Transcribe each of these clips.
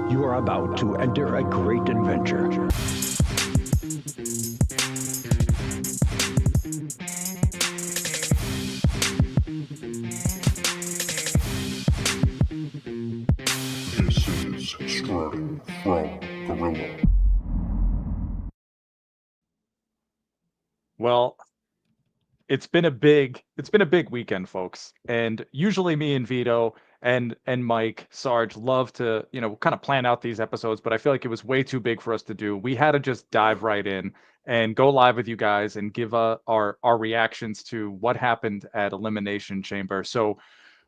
You are about to enter a great adventure. This is Starting from Gorilla. Well, it's been a big weekend, folks. And usually me and Vito and Mike, Sarge love to, kind of plan out these episodes, but I feel like it was way too big for us to do. We had to just dive right in and go live with you guys and give our reactions to what happened at Elimination Chamber. So,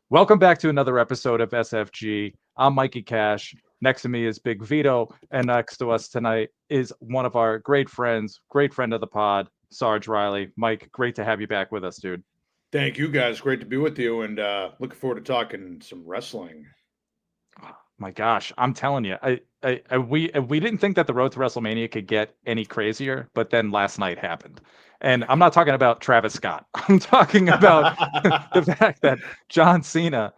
welcome back to another episode of SFG. I'm Mikey Cash. Next to me is Big Vito, and next to us tonight is one of our great friends, great friend of the pod, Sarge Riley. Mike, great to have you back with us, dude. Thank you, guys. Great to be with you, and looking forward to talking some wrestling. My gosh, I'm telling you, we didn't think that the road to WrestleMania could get any crazier, but then last night happened. And I'm not talking about Travis Scott. I'm talking about the fact that John Cena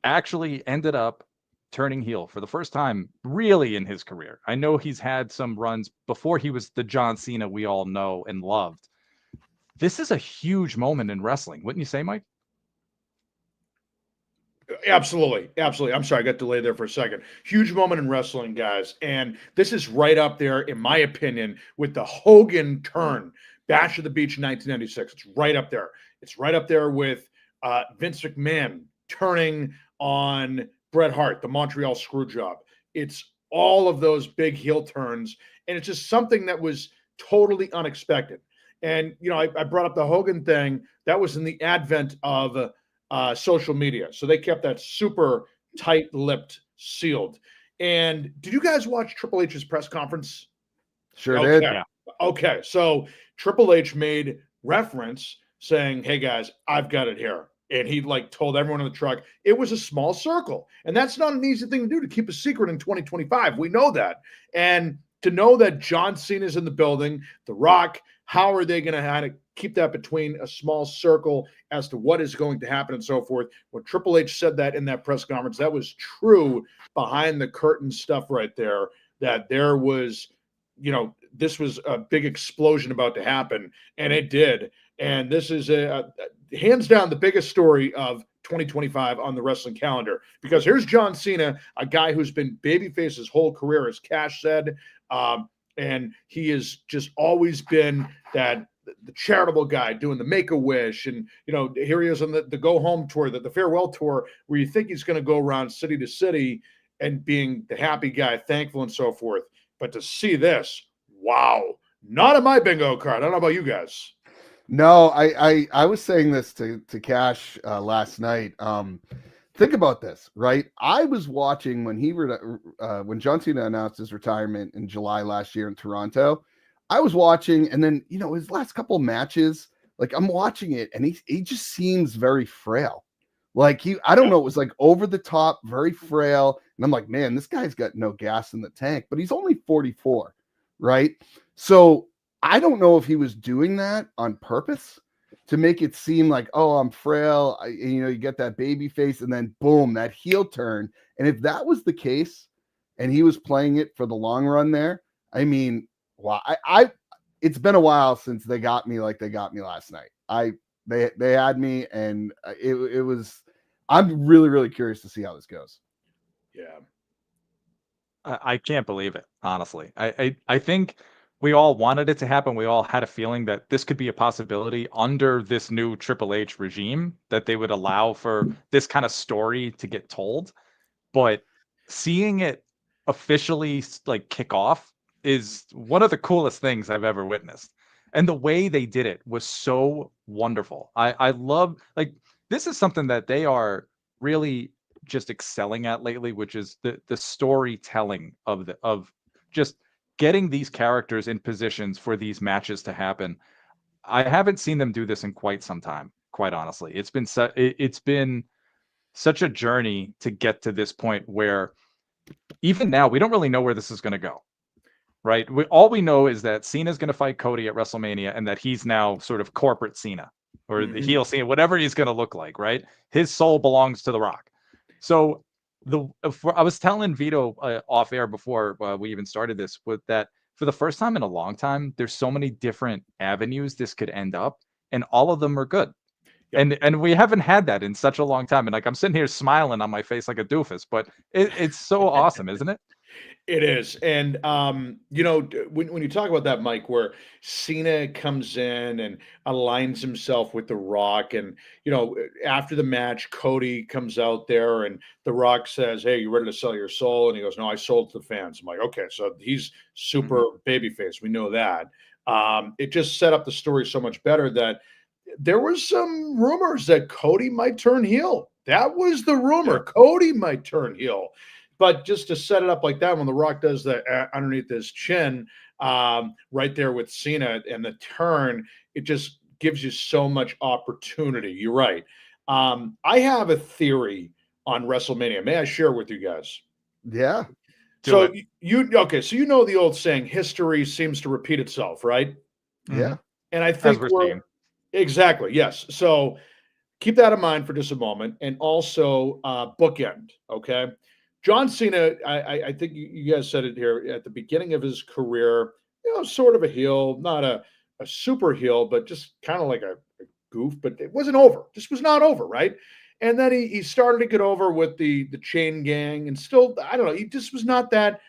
actually ended up turning heel for the first time really in his career. I know he's had some runs before he was the John Cena we all know and loved. This is a huge moment in wrestling, wouldn't you say, Mike? Absolutely, absolutely. I'm sorry, I got delayed there for a second. Huge moment in wrestling, guys, and this is right up there, in my opinion, with the Hogan turn, Bash of the Beach in 1996. It's right up there. It's right up there with Vince McMahon turning on Bret Hart, the Montreal Screwjob. It's all of those big heel turns, and it's just something that was totally unexpected. And I brought up the Hogan thing. That was in the advent of social media. So they kept that super tight-lipped, sealed. And did you guys watch Triple H's press conference? Sure Okay. did. Yeah. Okay. So Triple H made reference saying, "Hey guys, I've got it here." And he told everyone in the truck it was a small circle. And that's not an easy thing to do, to keep a secret in 2025. We know that. And to know that John Cena's in the building, The Rock, how are they going to keep that between a small circle as to what is going to happen and so forth? When Triple H said that in that press conference, that was true behind the curtain stuff right there, that there was, this was a big explosion about to happen, and it did. And this is hands down the biggest story of 2025 on the wrestling calendar, because here's John Cena, a guy who's been babyface his whole career, as Cash said. And he has just always been the charitable guy doing the Make-A-Wish. And, here he is on the Go Home tour, the farewell tour, where you think he's going to go around city to city and being the happy guy, thankful and so forth. But to see this, wow, not on my bingo card. I don't know about you guys. No, I was saying this to Cash last night. Think about this, right? I was watching when when John Cena announced his retirement in July last year in Toronto. I was watching, and then his last couple matches, I'm watching it, and he just seems very frail. I don't know, it was over the top, very frail, and I'm like, man, this guy's got no gas in the tank. But he's only 44, right? So I don't know if he was doing that on purpose to make it seem like, oh, I'm frail. You get that baby face, and then boom, that heel turn. And if that was the case, and he was playing it for the long run there, I mean, wow, it's been a while since they got me like they got me last night. They had me, and it was. I'm really, really curious to see how this goes. Yeah. I can't believe it, honestly. I think we all wanted it to happen. We all had a feeling that this could be a possibility under this new Triple H regime, that they would allow for this kind of story to get told. But seeing it officially kick off is one of the coolest things I've ever witnessed. And the way they did it was so wonderful. I love, this is something that they are really just excelling at lately, which is the storytelling of just getting these characters in positions for these matches to happen. I haven't seen them do this in quite some time, quite honestly. It's been such a journey to get to this point where even now we don't really know where this is going to go. Right? All we know is that Cena's going to fight Cody at WrestleMania, and that he's now sort of corporate Cena, or the heel Cena, whatever he's going to look like, right? His soul belongs to The Rock. So I was telling Vito off air before we even started this, with that for the first time in a long time, there's so many different avenues this could end up, and all of them are good. Yep. And we haven't had that in such a long time. And like I'm sitting here smiling on my face like a doofus, but it's so awesome, isn't it? It is. And, when you talk about that, Mike, where Cena comes in and aligns himself with The Rock, and, after the match, Cody comes out there and The Rock says, "Hey, you ready to sell your soul?" And he goes, "No, I sold to the fans." I'm like, okay, so he's super babyface. We know that. It just set up the story so much better that there was some rumors that Cody might turn heel. That was the rumor. Yeah. Cody might turn heel. But just to set it up like that, when The Rock does that underneath his chin, right there with Cena and the turn, it just gives you so much opportunity. You're right. I have a theory on WrestleMania. May I share with you guys? Yeah. So so you know the old saying, history seems to repeat itself, right? Yeah. And I think we're seeing. Exactly, yes. So keep that in mind for just a moment, and also bookend. Okay, John Cena. I think you guys said it here at the beginning of his career. Sort of a heel, not a super heel, but just kind of like a goof. But it wasn't over. Just was not over, right? And then he started to get over with the chain gang, and still, I don't know. He just was not that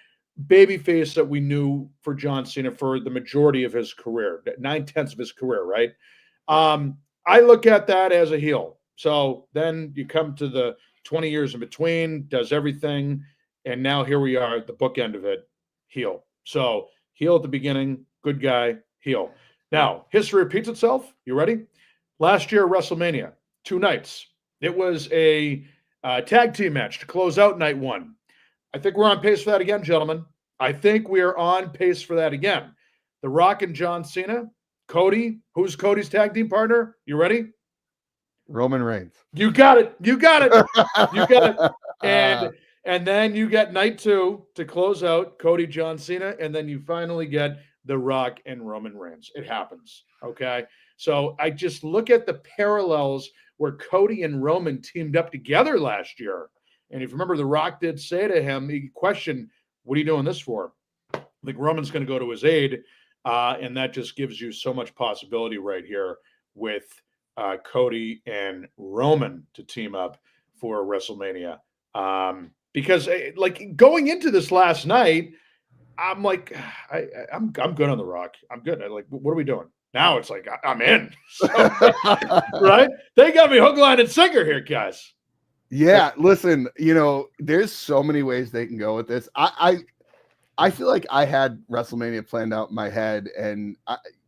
baby face that we knew for John Cena for the majority of his career, 9/10 of his career, right? I look at that as a heel. So then you come to the 20 years in between, does everything, and now here we are at the bookend of it, heel. So heel at the beginning, good guy, heel. Now, history repeats itself. You ready? Last year, WrestleMania, 2 nights. It was a tag team match to close out night 1. I think we're on pace for that again, gentlemen. I think we are on pace for that again. The Rock and John Cena. Cody, who's Cody's tag team partner? You ready? Roman Reigns. You got it. You got it. You got it. And then you get night 2 to close out Cody, John Cena, and then you finally get The Rock and Roman Reigns. It happens. Okay. So I just look at the parallels where Cody and Roman teamed up together last year. And if you remember, The Rock did say to him, he questioned, "What are you doing this for?" I think Roman's going to go to his aid. And that just gives you so much possibility right here with Cody and Roman to team up for WrestleMania. Because like going into this last night, I'm like, I'm good on The Rock. I'm good. What are we doing? Now it's like I'm in. So, right? They got me hook, line, and sinker here, guys. Yeah, listen, there's so many ways they can go with this. I feel like I had WrestleMania planned out in my head, and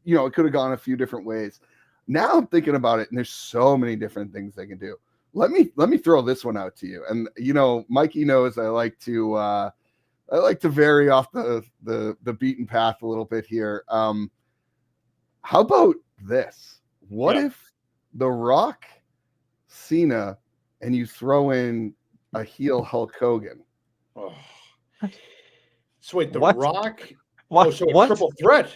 it could have gone a few different ways. Now I'm thinking about it, and there's so many different things they can do. Let me throw this one out to you. And Mikey knows I like to vary off the beaten path a little bit here. How about this? What if The Rock, Cena, and you throw in a heel Hulk Hogan? Oh. So wait, The What? Rock? What? Oh, so a triple threat?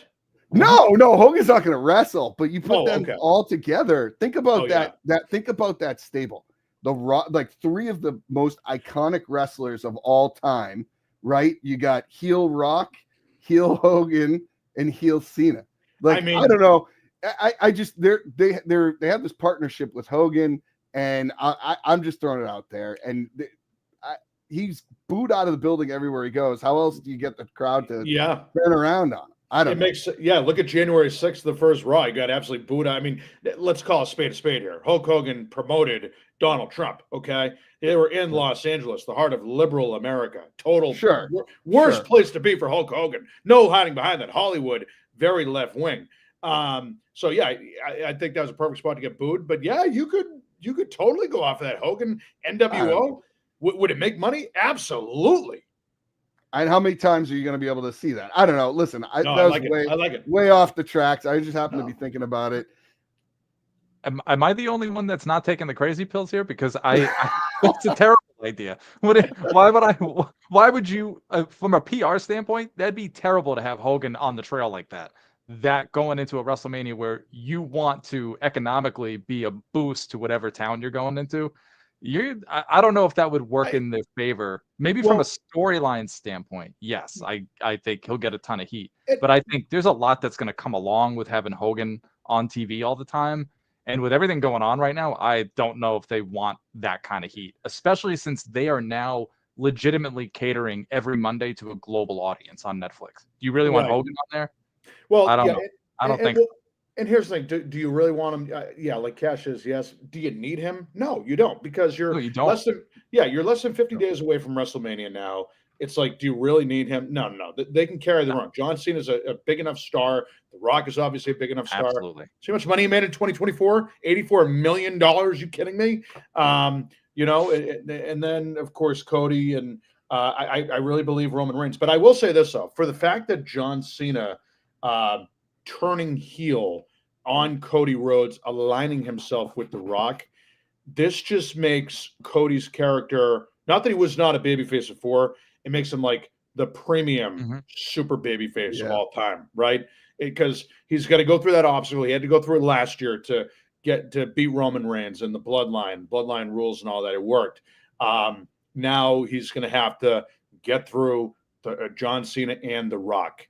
No, Hogan's not going to wrestle, but you put them all together. Think about that. Think about that stable. The Rock, like 3 of the most iconic wrestlers of all time, right? You got heel Rock, heel Hogan, and heel Cena. Like, I don't know. I just they have this partnership with Hogan, and I'm just throwing it out there. And he's booed out of the building everywhere he goes. How else do you get the crowd to turn around on him? I don't know. Look at January 6th, the first Raw. He got absolutely booed out. I mean, let's call a spade here. Hulk Hogan promoted Donald Trump, okay? They were in Los Angeles, the heart of liberal America. Total worst place to be for Hulk Hogan. No hiding behind that. Hollywood, very left wing. I think that was a perfect spot to get booed. But yeah, you could totally go off of that Hogan NWO. Would it make money? Absolutely. And how many times are you going to be able to see that? I don't know. Listen, I like it. Way off the tracks. I just happen to be thinking about it. Am I the only one that's not taking the crazy pills here? Because it's a terrible idea. Why would you, from a PR standpoint, that'd be terrible to have Hogan on the trail like that. That going into a WrestleMania where you want to economically be a boost to whatever town you're going into. I don't know if that would work in their favor. Maybe from a Well- storyline standpoint, yes, I think he'll get a ton of heat. It- But I think there's a lot that's going to come along with having Hogan on TV all the time. And with everything going on right now, I don't know if they want that kind of heat, especially since they are now legitimately catering every Monday to a global audience on Netflix. Do you really want Right. Hogan on there? Well, I don't yeah, know. I don't and, think. well, and here's the thing: do you really want him? Yeah, like Cash is yes. Do you need him? No, you don't, because No, you're you don't. you're less than 50 days away from WrestleMania now. It's like, do you really need him? No. They can carry their own. John Cena's a big enough star. The Rock is obviously a big enough star. Absolutely. See how much money he made in 2024? $84 million. You kidding me? You know, and then of course Cody and I really believe Roman Reigns. But I will say this though, for the fact that John Cena turning heel on Cody Rhodes, aligning himself with The Rock, this just makes Cody's character, not that he was not a babyface before, it makes him like the premium super babyface of all time, right? Because he's got to go through that obstacle. He had to go through it last year to get to beat Roman Reigns and the bloodline rules and all that. It worked. Now he's going to have to get through John Cena and The Rock.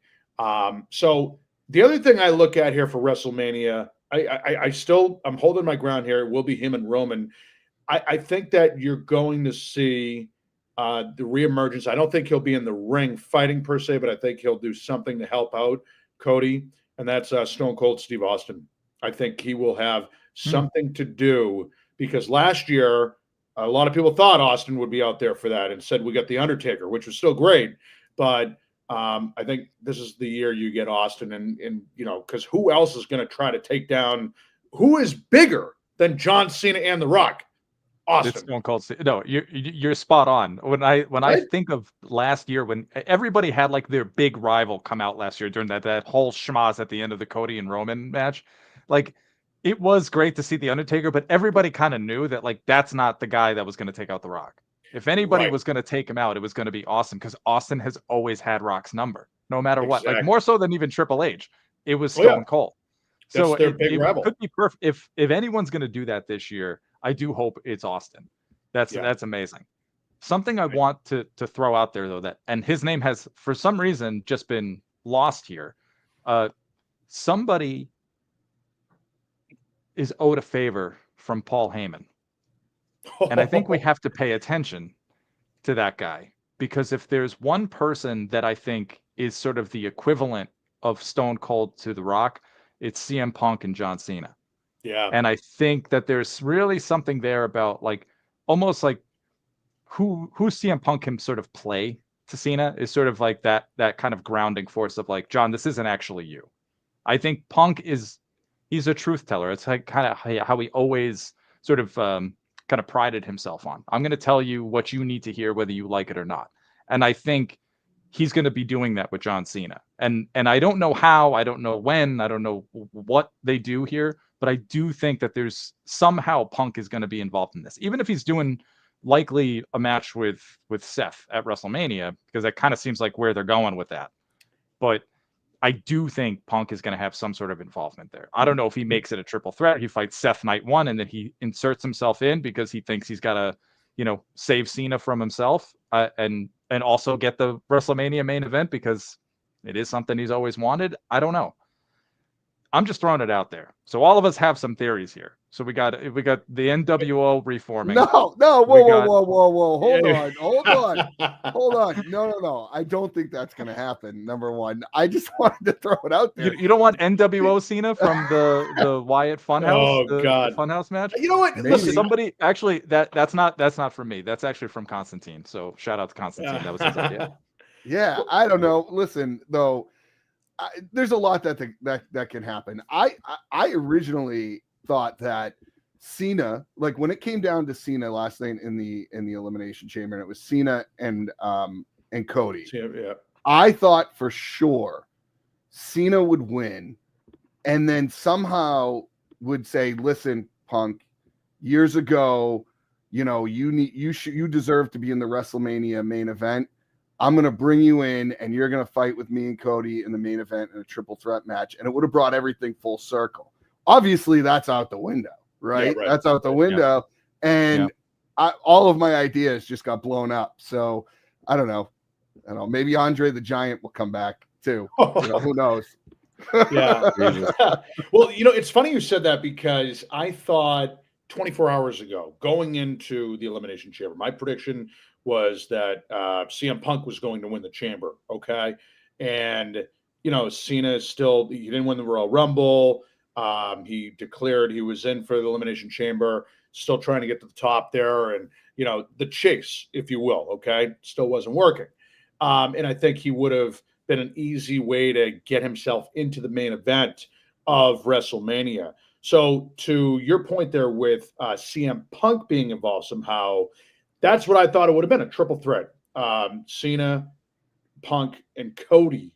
So the other thing I look at here for WrestleMania, I'm holding my ground here. It will be him and Roman. I think that you're going to see the reemergence. I don't think he'll be in the ring fighting per se, but I think he'll do something to help out Cody, and that's Stone Cold Steve Austin. I think he will have something to do, because last year a lot of people thought Austin would be out there for that and said we got The Undertaker, which was still great, but I think this is the year you get Austin, and you know, because who else is going to try to take down? Who is bigger than John Cena and The Rock? Austin. It's Stone Cold. No, you're spot on. When I think of last year, when everybody had like their big rival come out last year during that whole schmoz at the end of the Cody and Roman match, like it was great to see The Undertaker, but everybody kind of knew that like that's not the guy that was going to take out The Rock. If anybody was going to take him out, it was going to be Austin, because Austin has always had Rock's number, no matter what. Like more so than even Triple H, it was Stone Cold. So their big rival. Could be perfect. If anyone's going to do that this year, I do hope it's Austin. That's amazing. Something I want to throw out there though, and his name has for some reason just been lost here. Somebody is owed a favor from Paul Heyman. And I think we have to pay attention to that guy, because if there's one person that I think is sort of the equivalent of Stone Cold to The Rock, it's CM Punk and John Cena. Yeah. And I think that there's really something there about like almost like who CM Punk can sort of play to Cena is sort of like that kind of grounding force of like, John, this isn't actually you. I think Punk he's a truth teller. It's like kind of how he always sort of kind of prided himself on. I'm going to tell you what you need to hear, whether you like it or not. And I think he's going to be doing that with John Cena. And I don't know how, I don't know when, I don't know what they do here, but I do think that there's somehow Punk is going to be involved in this, even if he's doing likely a match with Seth at WrestleMania, because that kind of seems like where they're going with that. But I do think Punk is going to have some sort of involvement there. I don't know if he makes it a triple threat. He fights Seth night one, and then he inserts himself in because he thinks he's got to, save Cena from himself, and also get the WrestleMania main event because it is something he's always wanted. I don't know. I'm just throwing it out there. So all of us have some theories here. So we got the NWO reforming. No, whoa. Hold on. No. I don't think that's going to happen. Number one, I just wanted to throw it out there. You don't want NWO Cena from the Wyatt Funhouse? Oh, God. The Funhouse match? You know what? Maybe. Listen, somebody actually that's not from me. That's actually from Constantine. So shout out to Constantine. That was his idea. Yeah, I don't know. Listen, though, there's a lot that can happen. I originally thought that Cena, like when it came down to Cena last night in the Elimination Chamber, and it was Cena and Cody. Yeah. I thought for sure Cena would win, and then somehow would say, "Listen, Punk, years ago, you deserve to be in the WrestleMania main event. I'm going to bring you in, and you're going to fight with me and Cody in the main event in a triple threat match." And it would have brought everything full circle. Obviously, that's out the window, right? Yeah, right. That's out the window. Yeah. And all of my ideas just got blown up. So I don't know. Maybe Andre the Giant will come back too. Who knows? Yeah. Well, it's funny you said that, because I thought 24 hours ago, going into the Elimination Chamber, my prediction was that CM Punk was going to win the Chamber. Okay. And, Cena he didn't win the Royal Rumble. He declared he was in for the Elimination Chamber, still trying to get to the top there. And, the chase, if you will. Okay. Still wasn't working. And I think he would have been an easy way to get himself into the main event of WrestleMania. So to your point there with CM Punk being involved somehow, that's what I thought it would have been, a triple threat. Cena, Punk, and Cody.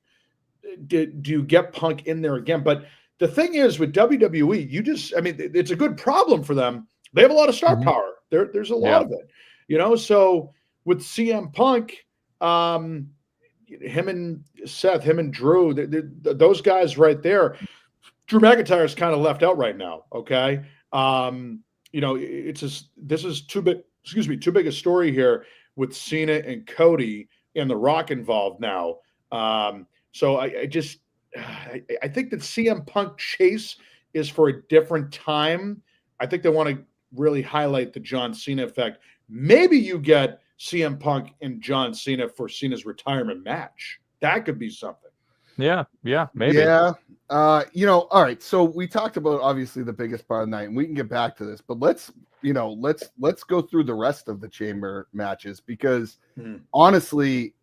Do you get Punk in there again? But the thing is with WWE, it's a good problem for them. They have a lot of star power. There's a lot of it, so with CM Punk, him and Seth, him and Drew, those guys right there. Drew McIntyre is kind of left out right now. Okay. This is too big a story here with Cena and Cody and The Rock involved now. So I think that CM Punk chase is for a different time. I think they want to really highlight the John Cena effect. Maybe you get CM Punk and John Cena for Cena's retirement match. That could be something. Yeah, maybe. Yeah. All right. So we talked about obviously the biggest part of the night, and we can get back to this, but let's go through the rest of the Chamber matches, because honestly,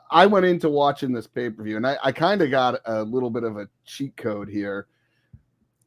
I went into watching this pay-per-view, and I kind of got a little bit of a cheat code here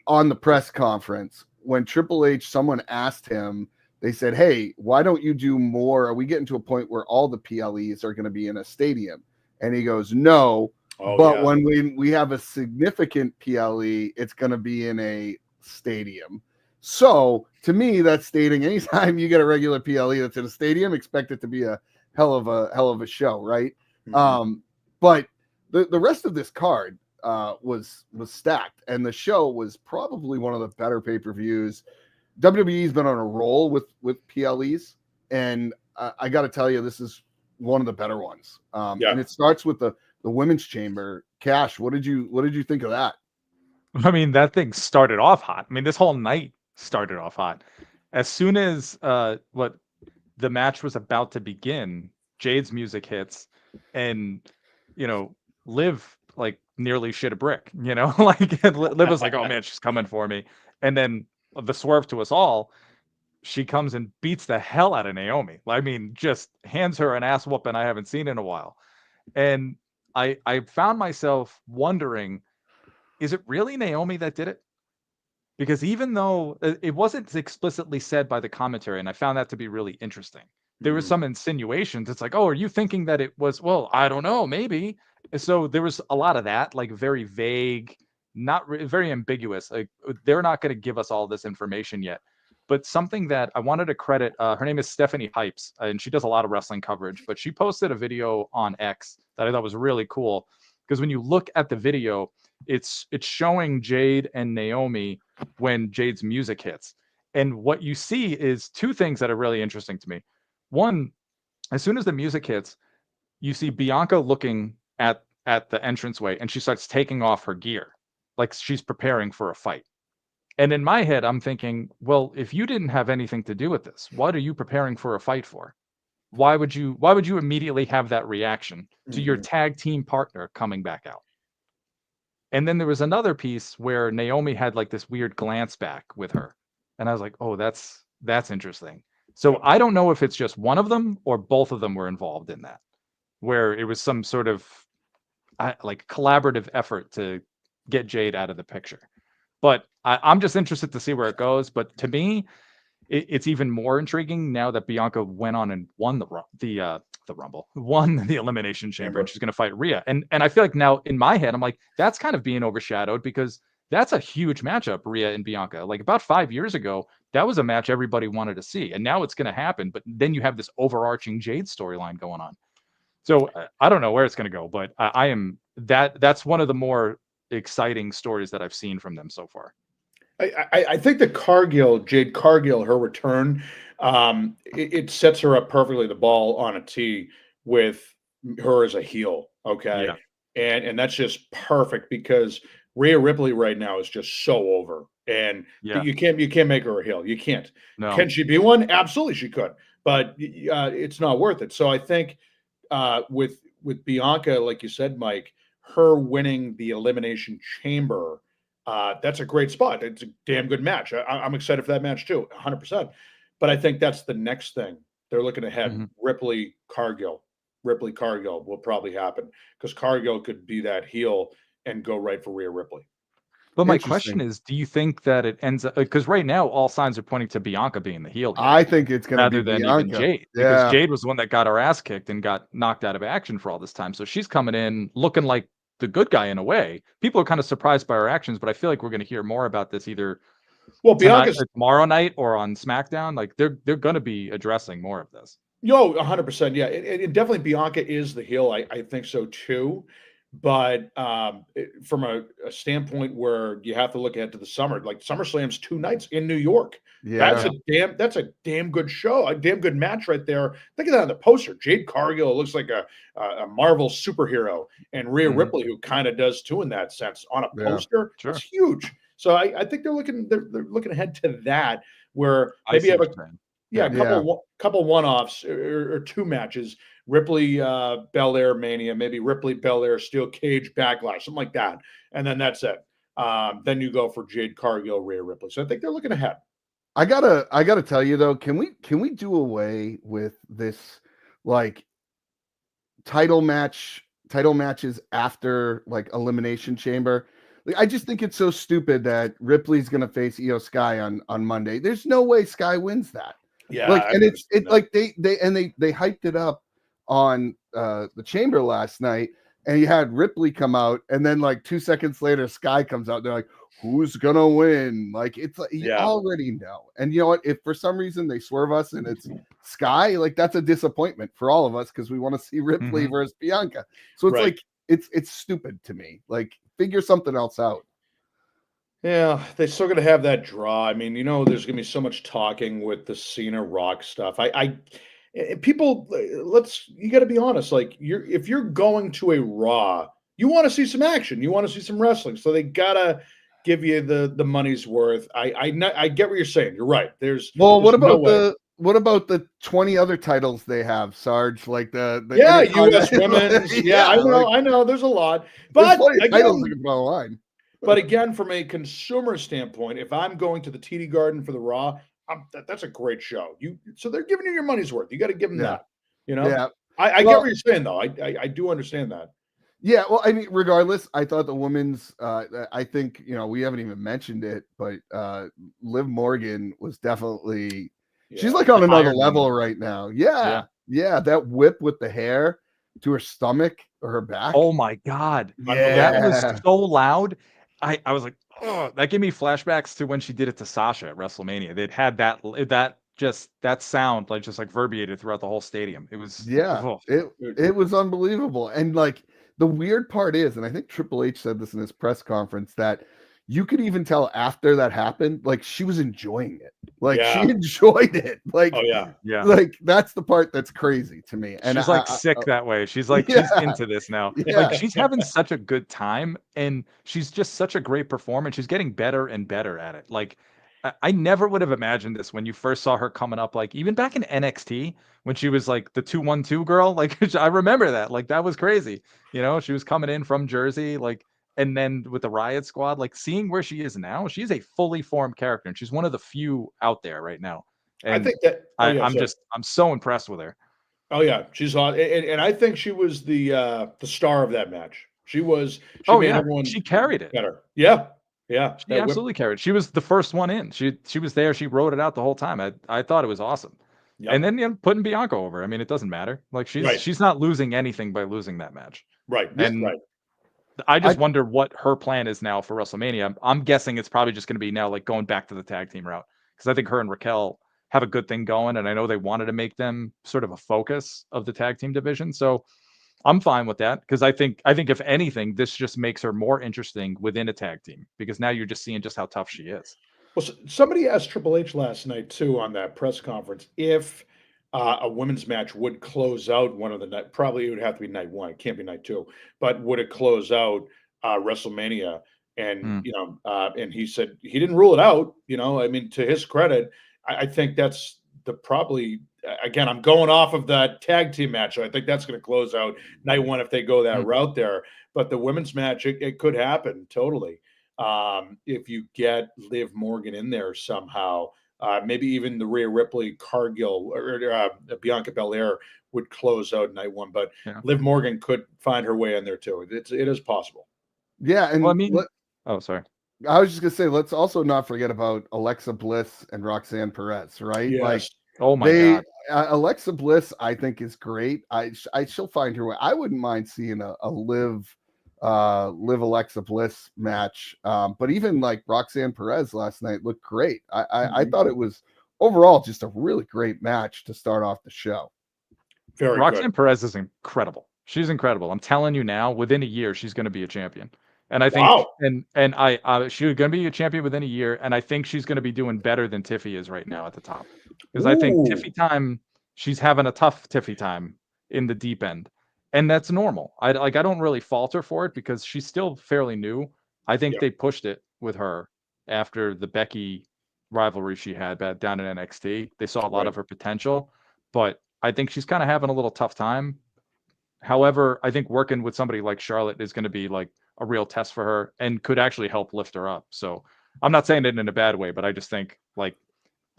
on the press conference when Triple H, someone asked him, they said, hey, why don't you do more? Are we getting to a point where all the PLEs are going to be in a stadium? And he goes, no, when we have a significant PLE, it's going to be in a stadium. So to me, that's stating anytime you get a regular PLE that's in a stadium, expect it to be a hell of a show, right? But the rest of this card was stacked, and the show was probably one of the better pay-per-views. WWE's been on a roll with PLEs, and I got to tell you, this is one of the better ones. And it starts with the Women's Chamber. Cash, what did you think of that? I mean, that thing started off hot. I mean, this whole night started off hot. As soon as the match was about to begin, Jade's music hits, and Liv like nearly shit a brick. Like Liv was like, "Oh man, she's coming for me," and then the swerve to us all, she comes and beats the hell out of Naomi. I mean, just hands her an ass whooping I haven't seen in a while. And I found myself wondering, is it really Naomi that did it? Because even though it wasn't explicitly said by the commentary, and I found that to be really interesting, there was some insinuations. It's like, oh, are you thinking that it was, well, I don't know, maybe. So there was a lot of that, like very vague, very ambiguous. Like they're not going to give us all this information yet. But something that I wanted to credit, her name is Stephanie Hypes, and she does a lot of wrestling coverage, but she posted a video on X that I thought was really cool. Because when you look at the video, it's showing Jade and Naomi when Jade's music hits. And what you see is two things that are really interesting to me. One, as soon as the music hits, you see Bianca looking at the entranceway, and she starts taking off her gear, like she's preparing for a fight. And in my head, I'm thinking, well, if you didn't have anything to do with this, what are you preparing for a fight for? Why would you immediately have that reaction to your tag team partner coming back out? And then there was another piece where Naomi had like this weird glance back with her. And I was like, oh, that's interesting. So I don't know if it's just one of them or both of them were involved in that, where it was some sort of like collaborative effort to get Jade out of the picture. But I'm just interested to see where it goes. But to me, it's even more intriguing now that Bianca went on and won the Rumble, won the Elimination Chamber, and she's going to fight Rhea. And I feel like now in my head, I'm like, that's kind of being overshadowed because that's a huge matchup, Rhea and Bianca. Like about 5 years ago, that was a match everybody wanted to see. And now it's going to happen. But then you have this overarching Jade storyline going on. So I don't know where it's going to go, but that's one of the more exciting stories that I've seen from them so far. I think the Jade Cargill, her return, it sets her up perfectly. The ball on a tee with her as a heel. Okay, Yeah. and that's just perfect because Rhea Ripley right now is just so over, and Yeah. you can't make her a heel. You can't. No. Can she be one? Absolutely, she could, but it's not worth it. So I think with Bianca, like you said, Mike, her winning the Elimination Chamber, that's a great spot. It's a damn good match. I'm excited for that match too, 100%. But I think that's the next thing they're looking ahead. Mhm. Ripley Cargill will probably happen because Cargill could be that heel and go right for Rhea Ripley. But my Interesting. question is, do you think that it ends up because right now all signs are pointing to Bianca being the heel here I think it's going to be rather than even Bianca. Jade, because Yeah. Jade was the one that got her ass kicked and got knocked out of action for all this time. So she's coming in looking like the good guy in a way. People are kind of surprised by her actions, but I feel like we're going to hear more about this either Well, tonight, Bianca's tomorrow night, or on SmackDown. Like they're going to be addressing more of this. 100%. Yeah, and definitely Bianca is the heel. I think so too. But from a standpoint where you have to look ahead to the summer, like SummerSlam's 2 nights in New York. Yeah. That's a damn good show, a damn good match right there. Think of that on the poster. Jade Cargill looks like a Marvel superhero, and Rhea Mhm. Ripley, who kind of does too in that sense, on a Yeah, poster. sure. It's huge. So I think they're looking ahead to that, where I maybe see have what a you're saying. yeah, a Yeah. couple one-offs or 2 matches. Ripley, Belair Mania, maybe Ripley, Belair, Steel Cage, Backlash, something like that. And then that's it. Then you go for Jade Cargill, Rhea Ripley. So I think they're looking ahead. I gotta tell you though, can we do away with this like title matches after like Elimination Chamber? Like, I just think it's so stupid that Ripley's gonna face Io Sky on Monday. There's no way Sky wins that. Yeah, Like, I've and never it's seen it that. like they hyped it up on the Chamber last night, and you had Ripley come out, and then like 2 seconds later, Sky comes out. They're like, "Who's gonna win?" Like, it's like you Yeah. already know. And you know what? If for some reason they swerve us and it's Sky, like that's a disappointment for all of us because we want to see Ripley Mhm. versus Bianca. So it's Right. like it's stupid to me. Like, figure something else out. Yeah, they're still gonna have that draw. I mean, there's gonna be so much talking with the Cena Rock stuff. People, you got to be honest. Like, if you're going to a Raw, you want to see some action, you want to see some wrestling. So they gotta give you the money's worth. I get what you're saying. You're right. Well, There's no way. what about the 20 other titles they have, Sarge? Like the Yeah, U.S. Intercontinental- Women's. Yeah, like, I know. There's a lot, there's but plenty of titles that again, can put on the line. from a consumer standpoint, if I'm going to the TD Garden for the Raw, that's a great show. So they're giving you your money's worth. You got to give them Yeah. that. You know, Yeah. I get Well, what you're saying though. I do understand that. yeah, well, I mean, regardless, I thought the women's I think, we haven't even mentioned it, but Liv Morgan was definitely she's Yeah. like on another Iron level Woman. right now. Yeah. Yeah, that whip with the hair to her stomach or her back. Oh my God. Yeah. That was so loud. I was like, oh, that gave me flashbacks to when she did it to Sasha at WrestleMania. They'd had that sound like just like verbiated throughout the whole stadium. It was Yeah, oh, it was unbelievable. And like the weird part is, and I think Triple H said this in his press conference, that you could even tell after that happened, like she was enjoying it. Like she Yeah. enjoyed it. Like, Oh yeah. yeah. like that's the part that's crazy to me. And She's like sick that way. She's like, yeah, she's into this now. yeah. Like she's having such a good time and she's just such a great performer. She's getting better and better at it. Like I never would have imagined this when you first saw her coming up, like even back in NXT when she was like the 212 girl. Like I remember that. Like that was crazy. She was coming in from Jersey, like, and then with the Riot Squad, like seeing where she is now, she's a fully formed character and she's one of the few out there right now. I And think that. Oh yeah. Sorry. I'm so impressed with her. Oh yeah. She's on, and I think she was the star of that match. She Oh made yeah, everyone she carried it. better. Yeah. Yeah. She That whip. absolutely carried. She was the first one in. She was there. She wrote it out the whole time. I thought it was awesome. And Yep. then putting Bianca over. I mean, it doesn't matter. Like Right. she's not losing anything by losing that match. Right. And Right. I just wonder what her plan is now for WrestleMania. I'm guessing it's probably just going to be now like going back to the tag team route because I think her and Raquel have a good thing going, and I know they wanted to make them sort of a focus of the tag team division. So I'm fine with that because I think if anything, this just makes her more interesting within a tag team because now you're just seeing just how tough she is. Well, somebody asked Triple H last night too on that press conference if a women's match would close out one of the night. Probably it would have to be night one. It can't be night two. But would it close out WrestleMania? And Mm. and he said he didn't rule it out. I mean, to his credit, I think that's the probably. Again, I'm going off of that tag team match. So I think that's going to close out night one if they go that route there. But the women's match, it could happen totally. If you get Liv Morgan in there somehow, maybe even the Rhea Ripley, Cargill, or Bianca Belair would close out night one. But Yeah. Liv Morgan could find her way in there too. It is possible. Yeah, and Well, I mean, oh, sorry. I was just gonna say, let's also not forget about Alexa Bliss and Roxanne Perez, right? Yes. Like, Oh my God. Alexa Bliss, I think is great. She'll find her way. I wouldn't mind seeing a Liv Alexa Bliss match. But even like Roxanne Perez last night looked great. I thought it was overall just a really great match to start off the show. Very Roxanne good. Perez is incredible. She's incredible. I'm telling you now, within a year, she's going to be a champion. And I think, Wow. and she's going to be a champion within a year. And I think she's going to be doing better than Tiffy is right now at the top. Because I think Ooh. Tiffy time, she's having a tough Tiffy time in the deep end. And that's normal. I don't really fault her for it because she's still fairly new. I think Yep. they pushed it with her after the Becky rivalry she had down in NXT. They saw a lot Right. of her potential, but I think she's kind of having a little tough time. However, I think working with somebody like Charlotte is going to be like a real test for her and could actually help lift her up. So I'm not saying it in a bad way, but I just think like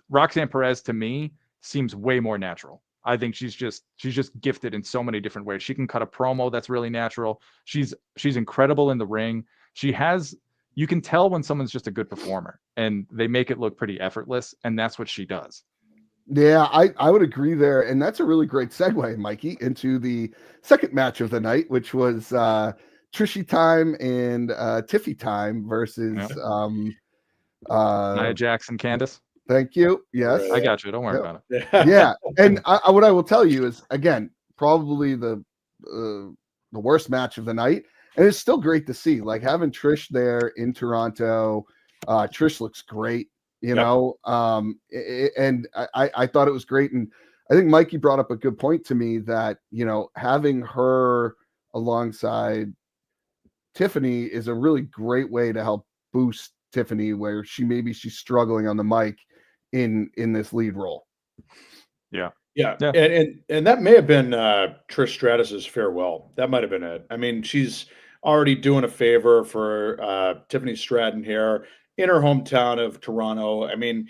Roxanne Perez to me seems way more natural. I think she's just gifted in so many different ways. She can cut a promo that's really natural. She's incredible in the ring. You can tell when someone's just a good performer and they make it look pretty effortless, and that's what she does. Yeah, I would agree there. And that's a really great segue, Mikey, into the second match of the night, which was Trishy time and Tiffy time versus Nia Jax and Candice. Thank you. Yes. I got you. Don't worry about it. Yeah. And what I will tell you is, again, probably the worst match of the night. And it's still great to see, like having Trish there in Toronto. Trish looks great, you know. And I thought it was great. And I think Mikey brought up a good point to me that, having her alongside Tiffany is a really great way to help boost Tiffany, where she's struggling on the mic in this lead role. Yeah. And that may have been Trish Stratus's farewell. That might have been it. I mean, she's already doing a favor for Tiffany Stratton here in her hometown of Toronto. I mean,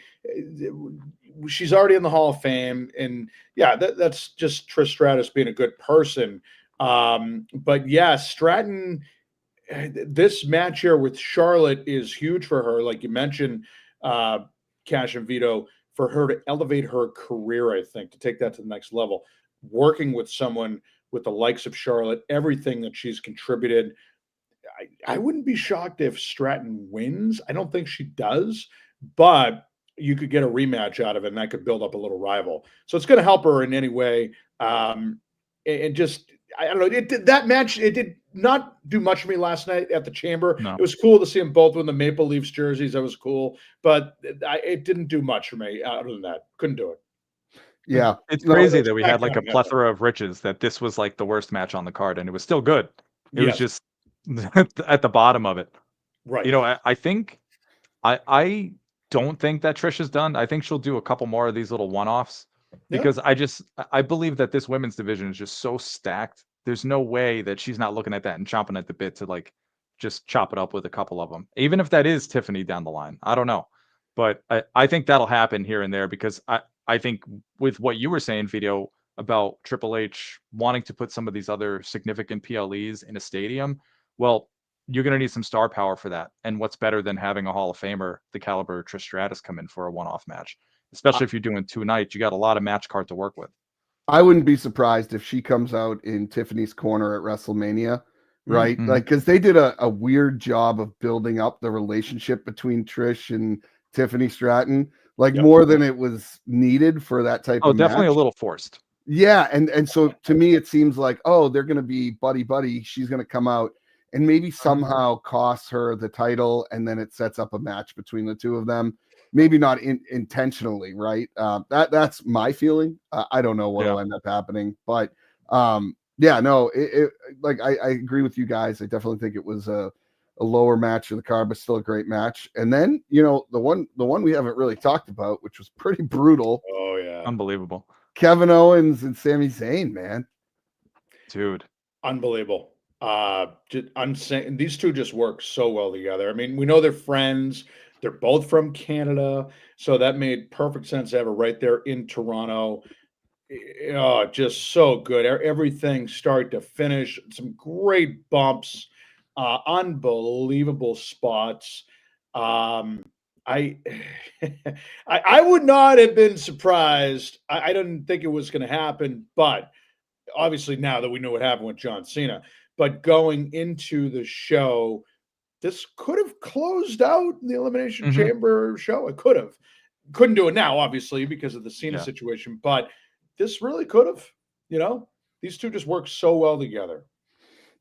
she's already in the Hall of Fame, and that's just Trish Stratus being a good person. But yeah, Stratton, this match here with Charlotte is huge for her. Like you mentioned, Cash and Vito, for her to elevate her career, I think, to take that to the next level, working with someone with the likes of Charlotte, everything that she's contributed. I wouldn't be shocked if Stratton wins. I don't think she does, but you could get a rematch out of it, and that could build up a little rival. So it's going to help her in any way. And just, I don't know, that match, it did not do much for me last night at the Chamber. No. It was cool to see them both in the Maple Leafs jerseys. That was cool, but it didn't do much for me other than that. Couldn't do it. Yeah. It's crazy that we had like a plethora of riches, that this was like the worst match on the card, and it was still good. It was just at the bottom of it. Right. I think I don't think that Trish is done. I think she'll do a couple more of these little one-offs because I believe that this women's division is just so stacked. There's no way that she's not looking at that and chomping at the bit to like just chop it up with a couple of them, even if that is Tiffany down the line. I don't know, but I think that'll happen here and there because I think with what you were saying, Vito, about Triple H wanting to put some of these other significant PLEs in a stadium, well, you're going to need some star power for that. And what's better than having a Hall of Famer, the caliber of Trish Stratus, come in for a one-off match, especially if you're doing 2 nights. You got a lot of match card to work with. I wouldn't be surprised if she comes out in Tiffany's corner at WrestleMania, right? Mm-hmm. Like, because they did a weird job of building up the relationship between Trish and Tiffany Stratton, like more than it was needed for that type of definitely match. A little forced. Yeah, and so to me it seems like, they're going to be buddy. She's going to come out and maybe somehow cost her the title, and then it sets up a match between the two of them. maybe not intentionally, right? That's my feeling. I don't know what'll end up happening, but yeah, no, like I agree with you guys. I definitely think it was a lower match of the card, but still a great match. And then, you know, the one we haven't really talked about, which was pretty brutal. Oh yeah, unbelievable. Kevin Owens and Sami Zayn, man. Dude. Unbelievable. These two just work so well together. I mean, we know they're friends. They're both from Canada, so that made perfect sense to have it right there in Toronto. Oh, just so good. Everything start to finish. Some great bumps, unbelievable spots. I, I would not have been surprised. I didn't think it was going to happen, but obviously now that we know what happened with John Cena, but going into the show, this could have closed out the Elimination Chamber show. It could have. Couldn't do it now, obviously, because of the Cena situation, but this really could have. You know, these two just work so well together.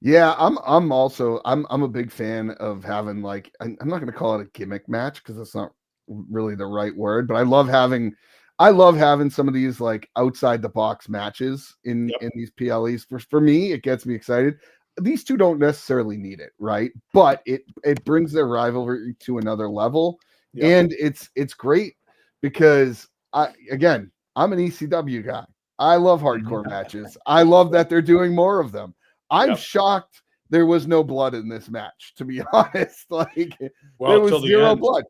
Yeah, I'm also a big fan of having, like, I'm not going to call it a gimmick match because that's not really the right word, but I love having some of these like outside the box matches in these PLEs. For me, it gets me excited. These two don't necessarily need it, right? But it brings their rivalry to another level. And it's great because I'm an ECW guy. I love hardcore matches. I love that they're doing more of them. I'm shocked there was no blood in this match, to be honest. Like, there was zero blood.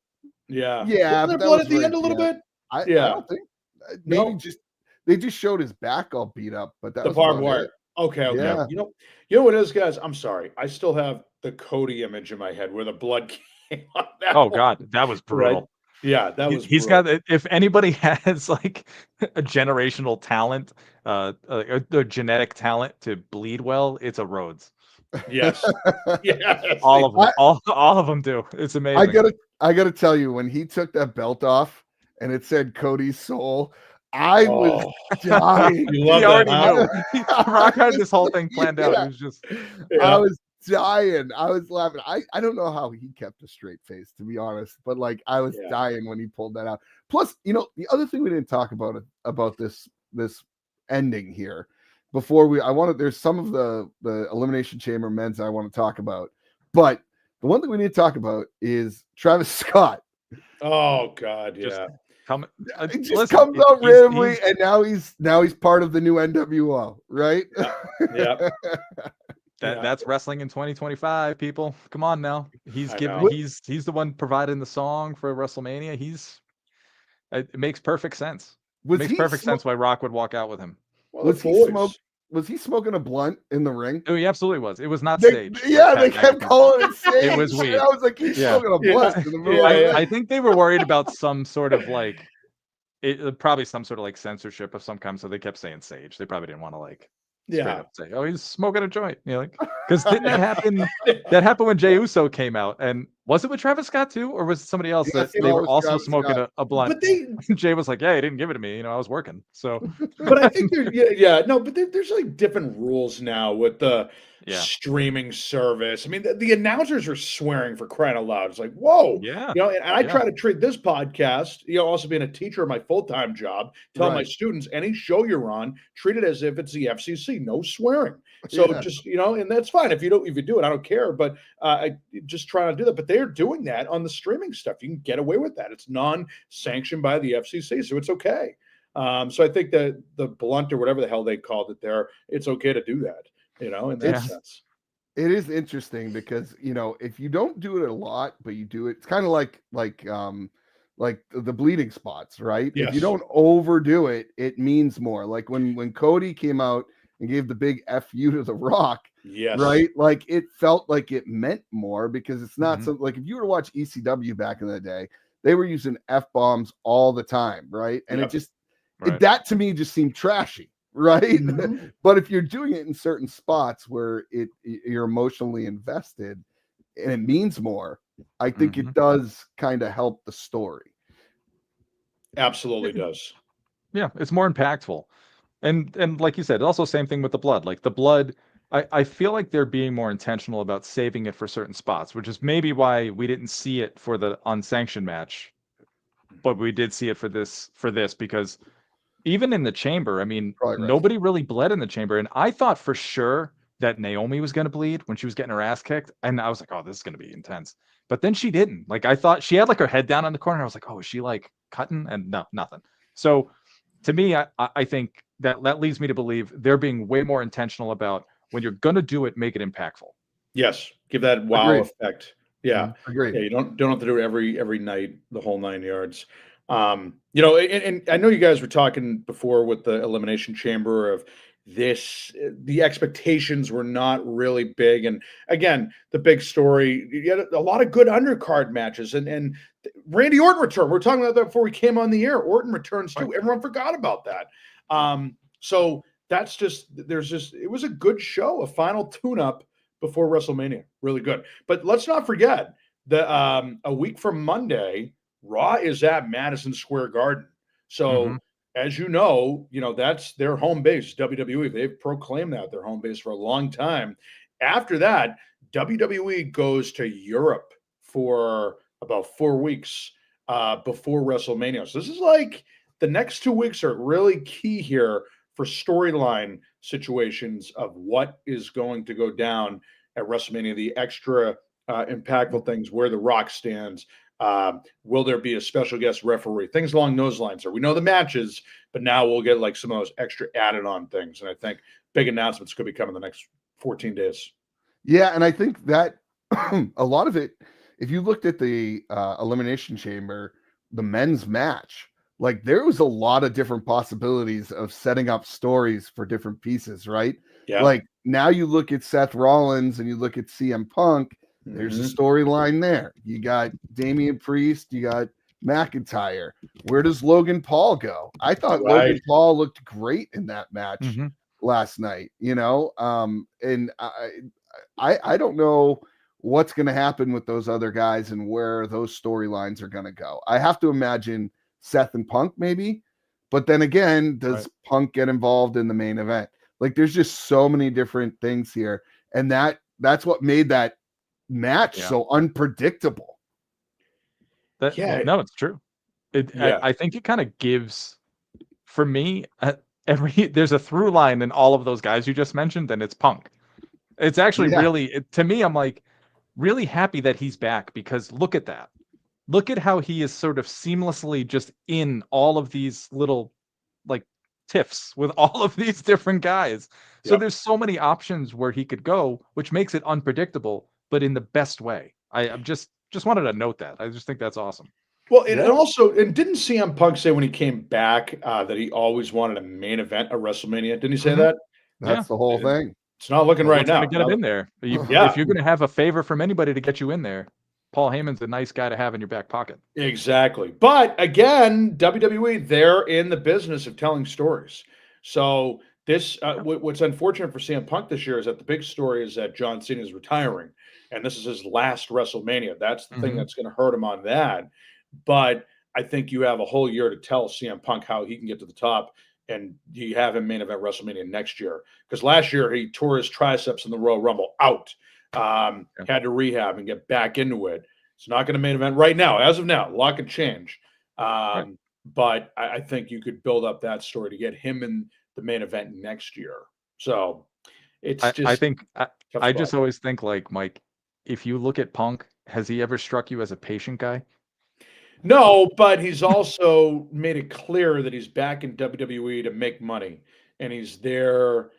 Yeah. Yeah. Was there blood at the end a little bit? I don't think. Maybe they just showed his back all beat up, but that the was barbed wire. Okay. Yeah. You know what it is, guys? I'm sorry. I still have the Cody image in my head where the blood came on that one. God, that was brutal. Right? Yeah, that was. He's got. If anybody has like a generational talent, a genetic talent to bleed well, it's a Rhodes. Yes. Yes. All of them. All of them do. It's amazing. I gotta tell you, when he took that belt off and it said Cody's soul, I was dying. You love he already that, knew. Rock had this whole thing planned out. It was just. I was dying. I was laughing. I don't know how he kept a straight face, to be honest, but like I was dying when he pulled that out. Plus, you know, the other thing we didn't talk about this ending here before there's some of the Elimination Chamber men's I want to talk about, but the one thing we need to talk about is Travis Scott. Oh God, yeah. It just comes out randomly, and now he's part of the new NWO, right? Yeah. That's wrestling in 2025, people. Come on now. He's the one providing the song for WrestleMania. It makes perfect sense. It makes perfect sense why Rock would walk out with him. Well, was he smoking a blunt in the ring? Oh, he absolutely was. It was not staged. They kept calling it staged. It was weird. I was like, he's smoking a blunt in the middle of the ring. I think they were worried about some sort of like probably some sort of like censorship of some kind, so they kept saying sage. They probably didn't want to like straight up say, "Oh, he's smoking a joint," you know, like, because didn't that happen? That happened when Jey Uso came out, and was it with Travis Scott too, or was it somebody else that they were also Travis smoking a blunt? But Jay was like, "Yeah, he didn't give it to me. You know, I was working." So, but I think there's there's like different rules now with the streaming service. I mean, the announcers are swearing for crying out loud. It's like, whoa, you know. And I try to treat this podcast, you know, also being a teacher of my full-time job, tell my students any show you're on, treat it as if it's the FCC, no swearing. So just, you know, and that's fine if you do it, I don't care. But I just try to do that. But they're doing that on the streaming stuff. You can get away with that. It's non-sanctioned by the FCC, so it's okay. So I think that the blunt or whatever the hell they called it there, it's okay to do that. You know, in that sense. It is interesting because, you know, if you don't do it a lot, but you do it, it's kind of like the bleeding spots, right? Yes. If you don't overdo it, it means more. Like when Cody came out and gave the big FU to The Rock, right? Like it felt like it meant more because it's not something like if you were to watch ECW back in the day, they were using F-bombs all the time, right? And it just that to me just seemed trashy. Right. But if you're doing it in certain spots where you're emotionally invested and it means more, I think it does kind of help the story. Absolutely does. Yeah, it's more impactful. And like you said, also same thing with the blood. Like the blood, I feel like they're being more intentional about saving it for certain spots, which is maybe why we didn't see it for the unsanctioned match but we did see it for this because even in the chamber, I mean, Probably right. nobody really bled in the chamber, and I thought for sure that Naomi was going to bleed when she was getting her ass kicked, and I was like, oh, this is going to be intense. But then she didn't. Like, I thought she had like her head down in the corner. I was like, oh, is she like cutting? And no, nothing. So to me, I think that leads me to believe they're being way more intentional about when you're going to do it, make it impactful. Yes, give that wow Agreed. effect. Yeah, Agreed. yeah. You don't have to do it every night, the whole 9 yards. You know, and I know you guys were talking before with the Elimination Chamber of this. The expectations were not really big, and again, the big story. You had a lot of good undercard matches, and Randy Orton returned. We were talking about that before we came on the air. Orton returns too. Everyone forgot about that. So that's just it was a good show, a final tune-up before WrestleMania. Really good. But let's not forget that a week from Monday, Raw is at Madison Square Garden. So as you know, that's their home base, WWE. They've proclaimed that their home base for a long time. After that, WWE goes to Europe for about 4 weeks before WrestleMania. So this is like the next 2 weeks are really key here for storyline situations of what is going to go down at WrestleMania, the extra impactful things, where The Rock stands. Will there be a special guest referee? Things along those lines. So we know the matches, but now we'll get like some of those extra added on things. And I think big announcements could be coming in the next 14 days. Yeah, and I think that a lot of it, if you looked at the Elimination Chamber, the men's match, like there was a lot of different possibilities of setting up stories for different pieces, right? Yeah. Like now you look at Seth Rollins and you look at CM Punk, there's a storyline there. You got Damian Priest, you got McIntyre. Where does Logan Paul go? I thought Logan Paul looked great in that match last night, and I don't know what's going to happen with those other guys and where those storylines are going to go. I have to imagine Seth and Punk maybe, but then again, does Punk get involved in the main event? Like there's just so many different things here, and that's what made that match so unpredictable. No, it's true. I think it kind of gives, for me, there's a through line in all of those guys you just mentioned, and it's Punk. It's actually really, to me, I'm like really happy that he's back, because look at that. Look at how he is sort of seamlessly just in all of these little like tiffs with all of these different guys. So there's so many options where he could go, which makes it unpredictable, but in the best way. I'm just wanted to note that. I just think that's awesome. Well, and also, didn't CM Punk say when he came back that he always wanted a main event at WrestleMania? Didn't he say that? That's the whole thing. It's not looking right now. To get him in there. If you're going to have a favor from anybody to get you in there, Paul Heyman's a nice guy to have in your back pocket. Exactly. But again, WWE, they're in the business of telling stories. So this, what's unfortunate for CM Punk this year is that the big story is that John Cena is retiring, and this is his last WrestleMania. That's the thing that's going to hurt him on that. But I think you have a whole year to tell CM Punk how he can get to the top, and you have him main event WrestleMania next year. Because last year he tore his triceps in the Royal Rumble out. Had to rehab and get back into it. It's not going to main event right now. As of now, a lot can change. But I think you could build up that story to get him in the main event next year. So it's I just always think, like, Mike, if you look at Punk, has he ever struck you as a patient guy? No, but he's also made it clear that he's back in WWE to make money, and he's there.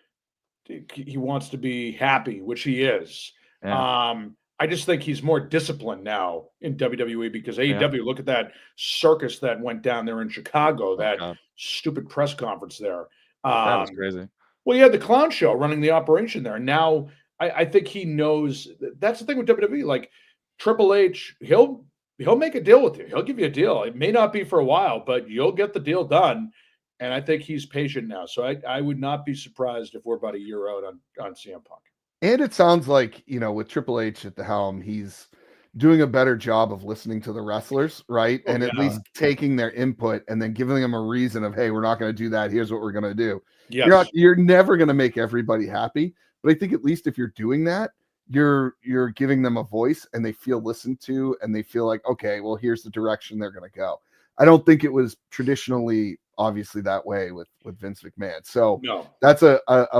He wants to be happy, which he is. I just think he's more disciplined now in WWE because AEW, look at that circus that went down there in Chicago, that stupid press conference there. That was crazy. Well, he had the clown show running the operation there. And now I think he knows that's the thing with WWE. Like Triple H, he'll make a deal with you. He'll give you a deal. It may not be for a while, but you'll get the deal done. And I think he's patient now. So I would not be surprised if we're about a year out on CM Punk. And it sounds like, with Triple H at the helm, he's doing a better job of listening to the wrestlers, right? And at least taking their input and then giving them a reason of, hey, we're not going to do that. Here's what we're going to do. Yes. You're never going to make everybody happy. But I think at least if you're doing that, you're giving them a voice and they feel listened to and they feel like, okay, well, here's the direction they're going to go. I don't think it was traditionally obviously that way with Vince McMahon. So No. that's a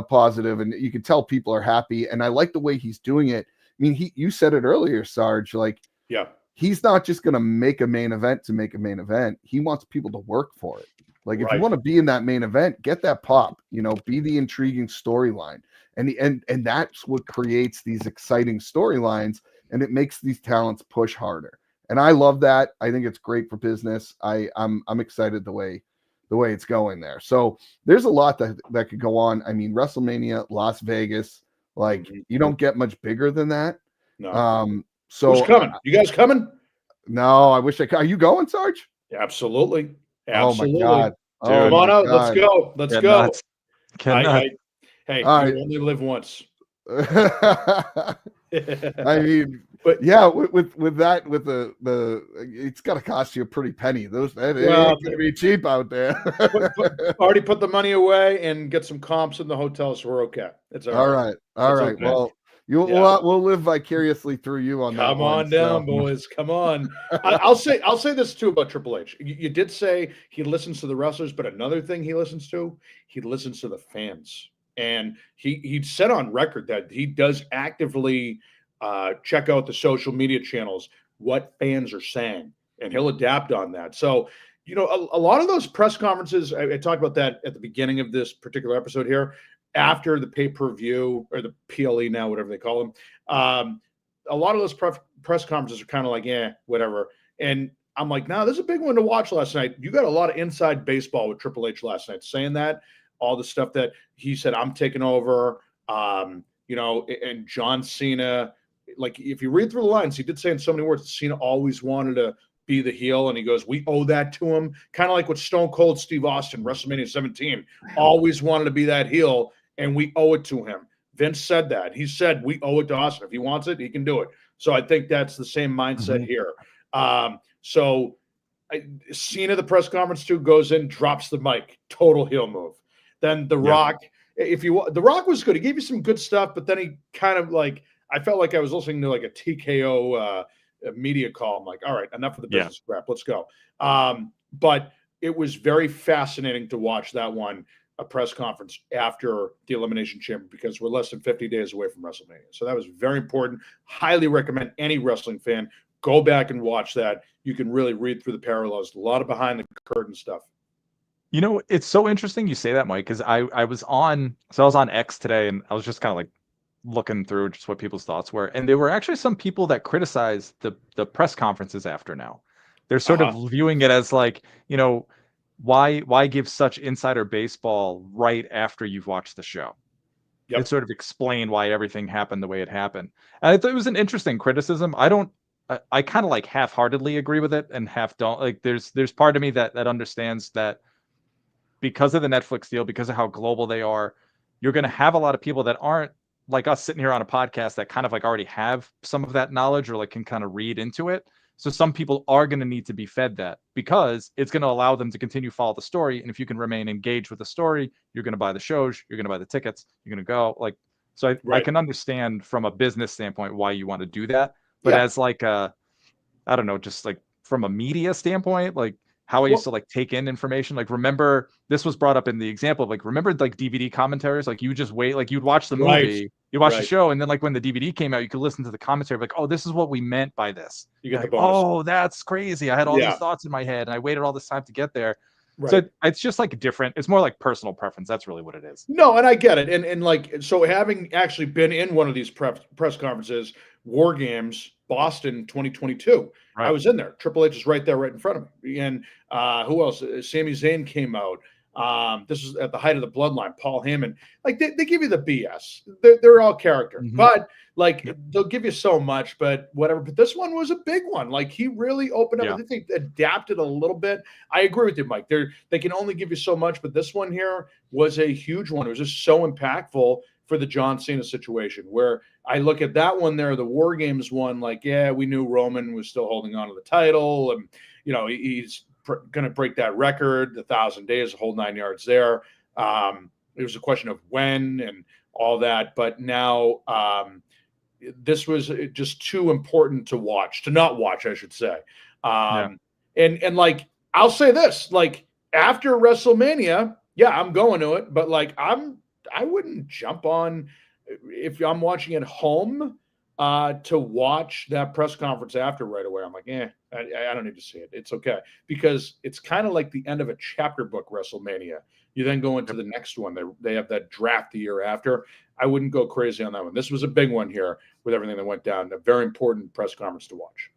positive, and you can tell people are happy. And I like the way he's doing it. I mean, you said it earlier, Sarge, like, Yeah. he's not just going to make a main event to make a main event. He wants people to work for it. Like, if you Right. want to be in that main event, get that pop, be the intriguing storyline. And that's what creates these exciting storylines, and it makes these talents push harder. And I love that. I think it's great for business. I'm excited the way it's going there. So there's a lot that could go on. I mean, WrestleMania, Las Vegas, like, you don't get much bigger than that. No. So who's coming? You guys coming? No, I wish I could. Are you going, Sarge? Absolutely. Oh my God. Come on out. Let's go. Let's Get go. nuts. Get nuts. Hey, All you right. only live once. I mean, But yeah, with that, with the it's got to cost you a pretty penny. It ain't gonna be cheap out there. already put the money away and get some comps in the hotel, so we're okay. It's all right. Okay. Well, we'll live vicariously through you on that. Come on down, boys. Come on. I'll say this too about Triple H. You did say he listens to the wrestlers, but another thing he listens to the fans. And he said on record that he does actively check out the social media channels, what fans are saying, and he'll adapt on that. So, a lot of those press conferences, I talked about that at the beginning of this particular episode here, after the pay-per-view or the PLE now, whatever they call them. A lot of those press conferences are kind of like, whatever. And I'm like, no, this is a big one to watch last night. You got a lot of inside baseball with Triple H last night, saying that, all the stuff that he said, I'm taking over, and John Cena, like, if you read through the lines, he did say in so many words, Cena always wanted to be the heel, and he goes, we owe that to him. Kind of like what Stone Cold Steve Austin, WrestleMania 17, always wanted to be that heel, and we owe it to him. Vince said that. He said, we owe it to Austin. If he wants it, he can do it. So I think that's the same mindset here. Cena, the press conference too, goes in, drops the mic, total heel move. Then The Rock, The Rock was good. He gave you some good stuff, but then he kind of like, I felt like I was listening to like a TKO media call. I'm like, all right, enough of the business crap. Let's go. But it was very fascinating to watch that one, a press conference after the Elimination Chamber, because we're less than 50 days away from WrestleMania. So that was very important. Highly recommend any wrestling fan go back and watch that. You can really read through the parallels. A lot of behind the curtain stuff. It's so interesting you say that, Mike, because I was on X today, and I was just kind of like looking through just what people's thoughts were, and there were actually some people that criticized the press conferences after now. They're sort of viewing it as like, why give such insider baseball right after you've watched the show? It sort of explain why everything happened the way it happened. And I thought it was an interesting criticism. I kind of like half-heartedly agree with it and half don't. Like there's part of me that understands that because of the Netflix deal, because of how global they are, you're going to have a lot of people that aren't like us sitting here on a podcast that kind of like already have some of that knowledge or like can kind of read into it. So some people are going to need to be fed that, because it's going to allow them to continue follow the story. And if you can remain engaged with the story, you're going to buy the shows, you're going to buy the tickets, you're going to go like, so I can understand from a business standpoint why you want to do that. But as like I don't know, just like from a media standpoint, like how I used to like take in information. Like, remember, this was brought up in the example of like, remember like DVD commentaries, like you just wait, like you'd watch the movie, you watch the show, and then like when the DVD came out, you could listen to the commentary, like, oh, this is what we meant by this. You get like, the bonus. oh, that's crazy. I had all these thoughts in my head and I waited all this time to get there. Right. So it's just like different. It's more like personal preference. That's really what it is. No, and I get it. And like, so having actually been in one of these press conferences, War Games, Boston 2022, I was in there. Triple H is right there, right in front of me. And who else? Sami Zayn came out. This is at the height of the bloodline. Paul Heyman. Like they give you the BS. They're all character, but like they'll give you so much, but whatever. But this one was a big one. Like he really opened up. I think they adapted a little bit. I agree with you, Mike. They can only give you so much, but this one here was a huge one. It was just so impactful for the John Cena situation, where I look at that one there, the War Games one, like, we knew Roman was still holding on to the title, and he's going to break that record, the 1,000 days, the whole 9 yards there. It was a question of when and all that, but now this was just too important to not watch, I should say. And like, I'll say this, like after WrestleMania, yeah, I'm going to it, but like I wouldn't jump on if I'm watching at home to watch that press conference after right away. I'm like, I don't need to see it. It's okay because it's kind of like the end of a chapter book. WrestleMania. You then go into the next one. They have that draft the year after. I wouldn't go crazy on that one. This was a big one here with everything that went down. A very important press conference to watch.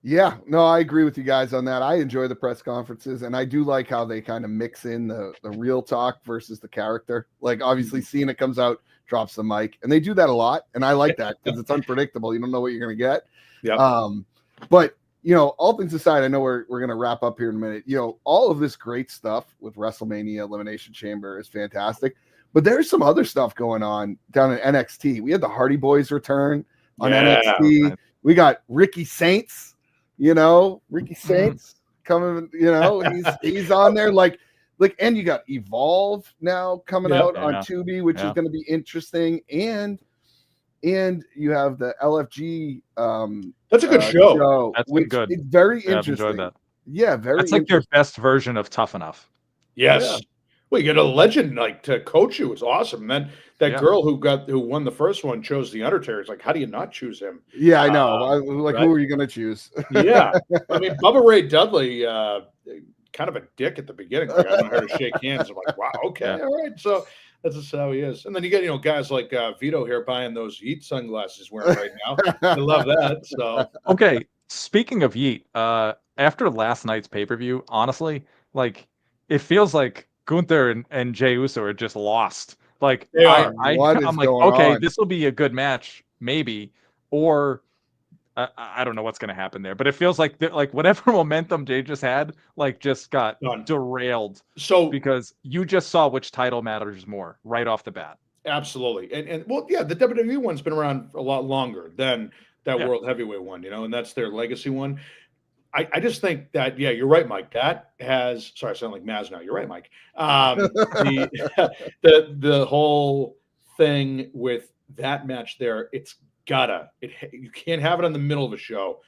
Yeah, no, I agree with you guys on that. I enjoy the press conferences, and I do like how they kind of mix in the real talk versus the character. Like, obviously, Cena comes out, drops the mic, and they do that a lot, and I like that because it's unpredictable. You don't know what you're going to get. Yeah. But, you know, all things aside, I know we're going to wrap up here in a minute. You know, all of this great stuff with WrestleMania, Elimination Chamber is fantastic, but there's some other stuff going on down in NXT. We had the Hardy Boys return on NXT. Right. We got Ricky Saints. You know, Ricky Saints coming, you know, he's on there like, and you got Evolve now coming out on Tubi, which is going to be interesting. And you have the LFG. That's a good show. That's good. It's very interesting. I've enjoyed that. Yeah, very. That's like their best version of Tough Enough. Yes. Yeah. Well, you get a legend like to coach you. It's awesome. Then that girl who won the first one chose the Undertaker. It's like, how do you not choose him? Yeah, I know. Right? Who are you going to choose? Yeah, I mean, Bubba Ray Dudley, kind of a dick at the beginning. Like, I don't know how to shake hands. I'm like, wow, okay, all right. So that's just how he is. And then you get guys like Vito here buying those Yeet sunglasses wearing right now. I love that. So okay, speaking of Yeet, after last night's pay-per-view, honestly, like it feels like Gunther and Jey Uso are just lost. Like I'm like, okay, this will be a good match, maybe, or I don't know what's going to happen there. But it feels like whatever momentum Jey just had, like just got derailed. So because you just saw which title matters more right off the bat. Absolutely, and well, yeah, the WWE one's been around a lot longer than that World Heavyweight one, and that's their legacy one. I just think that, you're right, Mike. That has, sorry, I sound like Maz now. You're right, Mike. The whole thing with that match there, you can't have it in the middle of a show.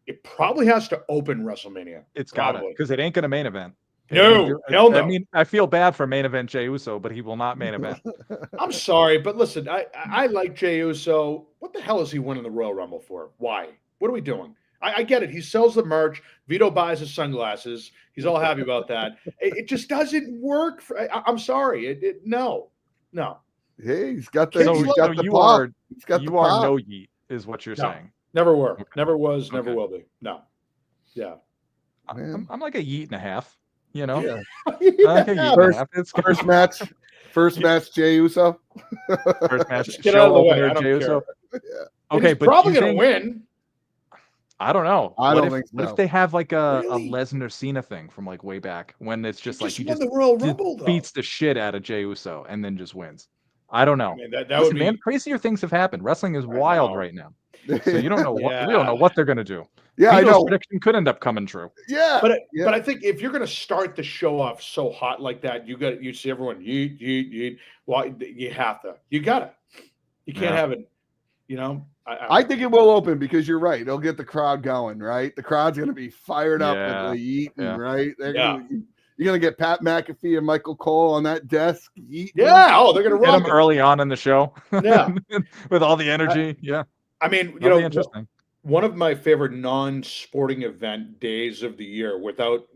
It probably has to open WrestleMania. It's got it because it ain't going to main event. No, hell no. I mean, I feel bad for main event Jey Uso, but he will not main event. I'm sorry, but listen, I like Jey Uso. What the hell is he winning the Royal Rumble for? Why? What are we doing? I get it. He sells the merch. Vito buys his sunglasses. He's all happy about that. It just doesn't work. I'm sorry. No. Hey, he's got the. You are no Yeet, is what you're saying. Never were. Okay. Never was. Never will be. No. Yeah. I'm like a Yeet and a half. You know. Yeah. Like a Yeet and a half. First match. Jey Uso. First match. Get out of the way. I don't care. Uso. Okay, he's probably going to win. I don't know. I don't think so. What if they have like a Lesnar Cena thing from like way back when it's just like he just the Royal Rumble, beats the shit out of Jey Uso and then just wins? I don't know. I mean, that would be... man, crazier things have happened. Wrestling is wild right now. So you don't know what we don't know what they're gonna do. Yeah, Vito's I know. prediction could end up coming true. Yeah, but I think if you're gonna start the show off so hot like that, you see everyone yeet. Well, you have to. You gotta. You can't have it. I think it will open because you're right. It'll get the crowd going, right? The crowd's going to be fired up with the Yeeting, right? You're going to get Pat McAfee and Michael Cole on that desk. Yeeting. Yeah. Oh, they're going to get them early on in the show. Yeah. With all the energy. I mean, interesting. One of my favorite non-sporting event days of the year without,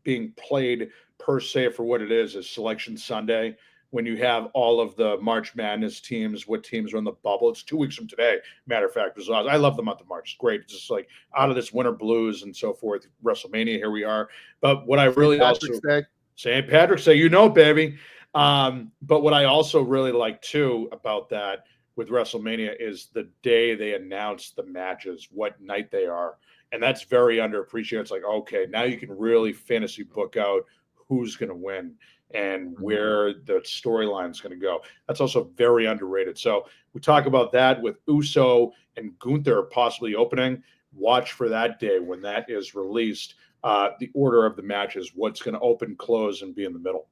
being played per se for what it is Selection Sunday. When you have all of the March Madness teams, what teams are in the bubble. It's 2 weeks from today. Matter of fact, I love the month of March. It's great. It's just like out of this winter blues and so forth. WrestleMania, here we are. But what I really St. Patrick's Day, baby. But what I also really like too about that with WrestleMania is the day they announce the matches, what night they are. And that's very underappreciated. It's like, okay, now you can really fantasy book out who's going to win and where the storyline is going to go. That's also very underrated. So we talk about that with Uso and Gunther possibly opening. Watch for that day when that is released. The order of the matches, what's going to open, close, and be in the middle.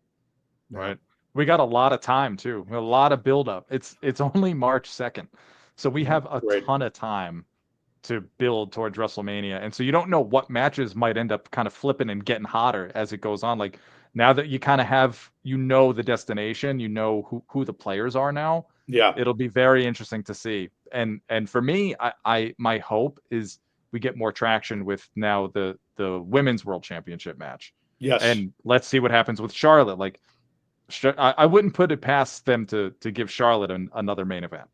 Right. We got a lot of time too. A lot of buildup. It's only March 2nd, so we have a ton of time to build towards WrestleMania. And so you don't know what matches might end up kind of flipping and getting hotter as it goes on. Like now that you kind of have, the destination, who the players are now, Yeah. it'll be very interesting to see. And for me, my hope is we get more traction with now the women's world championship match. Yes. And let's see what happens with Charlotte. Like I wouldn't put it past them to give Charlotte another main event.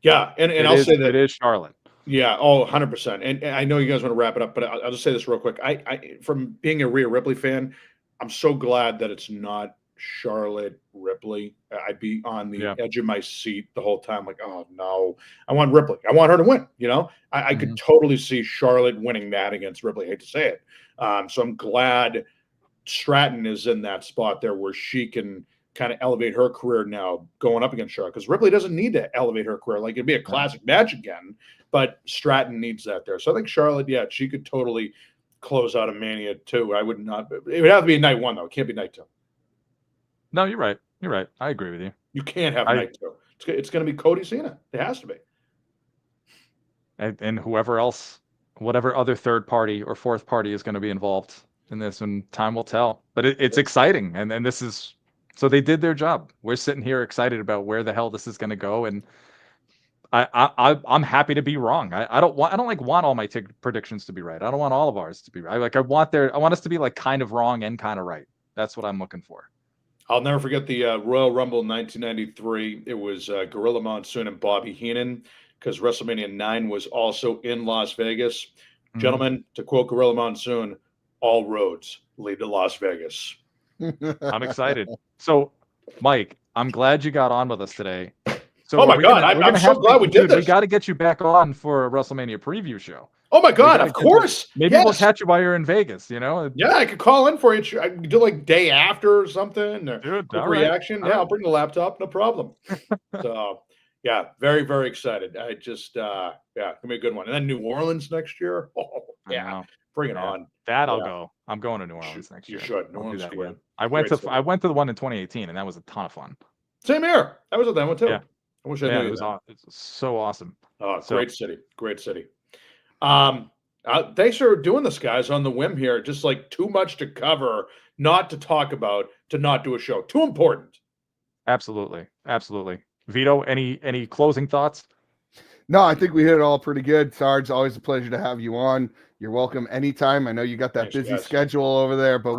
Yeah. And I'll say that it is Charlotte. Yeah, 100%. And I know you guys want to wrap it up, but I'll just say this real quick. I from being a Rhea Ripley fan, I'm so glad that it's not Charlotte Ripley. I'd be on the edge of my seat the whole time, like, oh no, I want Ripley. I want her to win. I could totally see Charlotte winning that against Ripley. I hate to say it. So I'm glad Stratton is in that spot there where she can kind of elevate her career now going up against Charlotte, because Ripley doesn't need to elevate her career. Like, it'd be a classic match again, but Stratton needs that there. So I think Charlotte, she could totally close out a Mania too. It would have to be night one though. It can't be night two. No, you're right. You're right. I agree with you. You can't have night two. It's going to be Cody Cena. It has to be. And whoever else, whatever other third party or fourth party is going to be involved in this, and time will tell. But it's exciting. And this is, so they did their job. We're sitting here excited about where the hell this is going to go. And I'm happy to be wrong. I don't want all my predictions to be right. I don't want all of ours to be right. I want us to be like kind of wrong and kind of right. That's what I'm looking for. I'll never forget the Royal Rumble 1993. It was Gorilla Monsoon and Bobby Heenan, because WrestleMania 9 was also in Las Vegas. Mm-hmm. Gentlemen, to quote Gorilla Monsoon, all roads lead to Las Vegas. I'm excited. So, Mike, I'm glad you got on with us today. So oh my God, I'm so glad we did this. We got to get you back on for a WrestleMania preview show. Oh my God, of course. Maybe we'll catch you while you're in Vegas, Yeah, I could call in for you. I could do like day after or something. Or quick reaction. Right. I'll bring the laptop, no problem. So, yeah, very, very excited. I just, gonna be a good one. And then New Orleans next year. Oh, yeah, bring it on. That I'll go. I'm going to New Orleans next year. You should. New Orleans again. I went to the one in 2018, and that was a ton of fun. Same here. I was at that one too. Yeah. I wish I knew. It's so awesome. Oh, great city. Great city. Thanks for doing this, guys, on the whim here. Just like too much to cover, not to talk about, to not do a show. Too important. Absolutely. Vito, any closing thoughts? No, I think we hit it all pretty good. Sarge, always a pleasure to have you on. You're welcome anytime. I know you got that busy schedule over there, but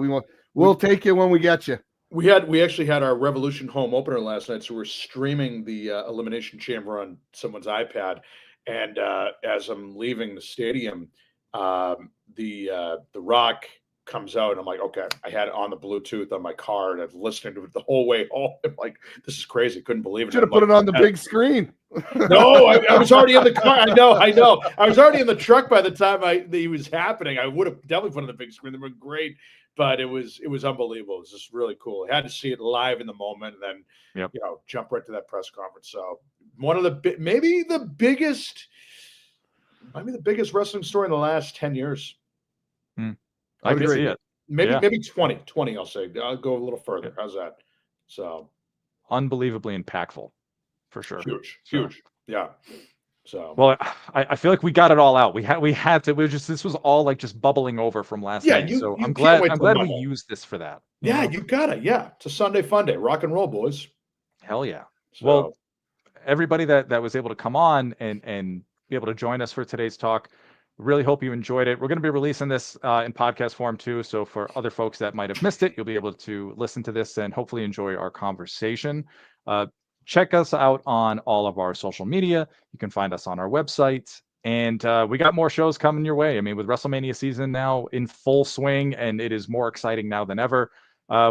we'll take you when we get you. We actually had our Revolution home opener last night, so we're streaming the Elimination Chamber on someone's iPad. And as I'm leaving the stadium, the Rock comes out, and I'm like, okay, I had it on the Bluetooth on my car, and I've listened to it the whole way home. I'm like, this is crazy. Couldn't believe it. Should have put it on the big screen. No, I was already in the car. I know. I was already in the truck by the time he was happening. I would have definitely put it on the big screen. They were great. But it was unbelievable. It was just really cool. I had to see it live in the moment, and then jump right to that press conference. So one of the maybe the biggest wrestling story in the last 10 years. I can see it. Maybe 20. I'll say. I'll go a little further. How's that? So unbelievably impactful, for sure. Huge. Yeah. So well, I feel like we got it all out. We had to. This was all like just bubbling over from last night. So I'm glad we used this for that. You got it. Yeah, it's a Sunday fun day. Rock and roll, boys. Hell yeah. So, well, everybody that was able to come on and be able to join us for today's talk, really hope you enjoyed it. We're going to be releasing this in podcast form too. So for other folks that might have missed it, you'll be able to listen to this and hopefully enjoy our conversation. Check us out on all of our social media. You can find us on our website. And we got more shows coming your way. I mean, with WrestleMania season now in full swing, and it is more exciting now than ever,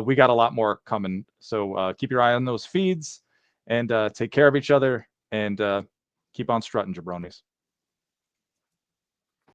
we got a lot more coming. So keep your eye on those feeds, and take care of each other, and keep on strutting, jabronis.